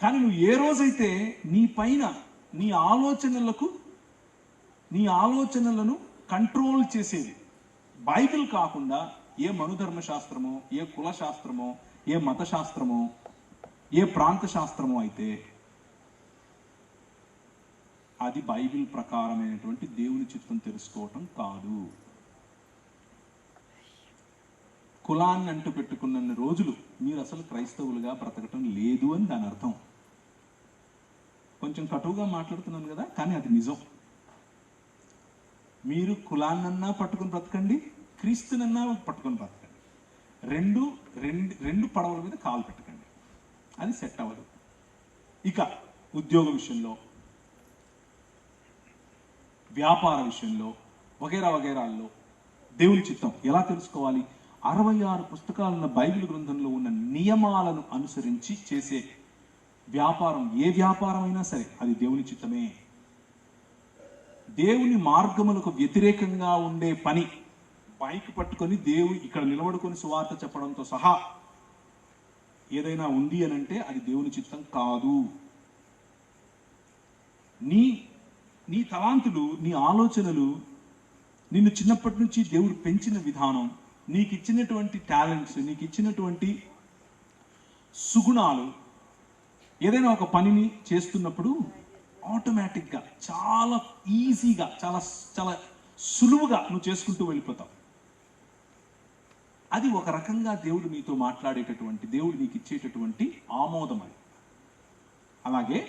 కానీ నువ్వు ఏ రోజైతే నీ పైన నీ ఆలోచనలను కంట్రోల్ చేసేది బైబిల్ కాకుండా ఏ మనుధర్మశాస్త్రమో, ఏ కులశాస్త్రమో, ఏ మతశాస్త్రమో, ఏ ప్రాంత శాస్త్రమో అయితే అది బైబిల్ ప్రకారమైనటువంటి దేవుని చిత్తం తెలుసుకోవటం కాదు. కులాన్ని అంటూ పెట్టుకున్న రోజులు మీరు అసలు క్రైస్తవులుగా బ్రతకటం లేదు అని దాని అర్థం. కొంచెం కటువుగా మాట్లాడుతున్నాను కదా, కానీ అది నిజం. మీరు కులాన్నన్నా పట్టుకుని బ్రతకండి, క్రీస్తునన్నా పట్టుకొని బ్రతకండి. రెండు పడవల మీద కాలు పెట్టకండి, అది సెట్ అవ్వదు. ఇక ఉద్యోగ విషయంలో, వ్యాపార విషయంలో, వగైరాల్లో దేవుని చిత్తం ఎలా తెలుసుకోవాలి? 66 పుస్తకాలున్న బైబిల్ గ్రంథంలో ఉన్న నియమాలను అనుసరించి చేసే వ్యాపారం, ఏ వ్యాపారం అయినా సరే అది దేవుని చిత్తమే. దేవుని మార్గములకు వ్యతిరేకంగా ఉండే పని, బైక్ పట్టుకొని ఇక్కడ నిలబడుకొని సువార్త చెప్పడంతో సహా ఏదైనా ఉంది అని అంటే అది దేవుని చిత్తం కాదు. నీ తలాంతులు, నీ ఆలోచనలు, నిన్ను చిన్నప్పటి నుంచి దేవుడు పెంచిన విధానం, నీకు ఇచ్చినటువంటి టాలెంట్స్, నీకు ఇచ్చినటువంటి సుగుణాలు, ఏదైనా ఒక పనిని చేస్తున్నప్పుడు ఆటోమేటిక్గా చాలా ఈజీగా, చాలా చాలా సులువుగా నువ్వు చేసుకుంటూ వెళ్ళిపోతావు. అది ఒక రకంగా దేవుడు నీతో మాట్లాడేటటువంటి, దేవుడు నీకు ఇచ్చేటటువంటి ఆమోదం అది. అలాగే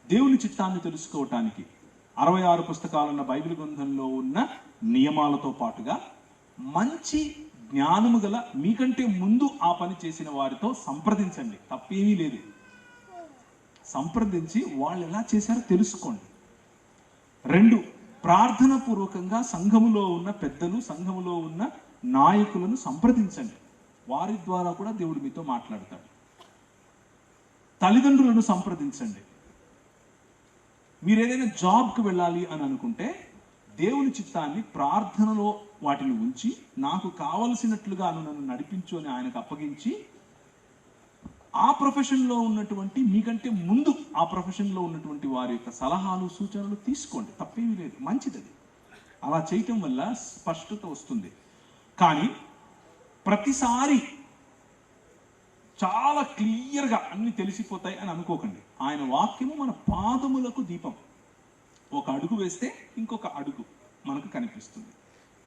దేవుని చిత్తాన్ని తెలుసుకోవటానికి 66 పుస్తకాలున్న బైబిల్ గ్రంథంలో ఉన్న నియమాలతో పాటుగా మంచి జ్ఞానము గల, మీకంటే ముందు ఆ పని చేసిన వారితో సంప్రదించండి, తప్పేమీ లేదు. సంప్రదించి వాళ్ళు ఎలా చేశారో తెలుసుకోండి. 2, ప్రార్థన పూర్వకంగా సంఘములో ఉన్న పెద్దలు, సంఘములో ఉన్న నాయకులను సంప్రదించండి. వారి ద్వారా కూడా దేవుడు మీతో మాట్లాడతాడు. తల్లిదండ్రులను సంప్రదించండి. మీరు ఏదైనా జాబ్కి వెళ్ళాలి అని అనుకుంటే దేవుని చిత్తాన్ని ప్రార్థనలో వాటిని ఉంచి, నాకు కావలసినట్లుగా నన్ను నడిపించు అని ఆయనకు అప్పగించి, ఆ ప్రొఫెషన్లో ఉన్నటువంటి, మీకంటే ముందు ఆ ప్రొఫెషన్లో ఉన్నటువంటి వారి యొక్క సలహాలు, సూచనలు తీసుకోండి, తప్పేమీ లేదు, మంచిది. అలా చేయటం వల్ల స్పష్టత వస్తుంది. కానీ ప్రతిసారి చాలా క్లియర్గా అన్ని తెలిసిపోతాయి అని అనుకోకండి. ఆయన వాక్యము మన పాదములకు దీపం. ఒక అడుగు వేస్తే ఇంకొక అడుగు మనకు కనిపిస్తుంది.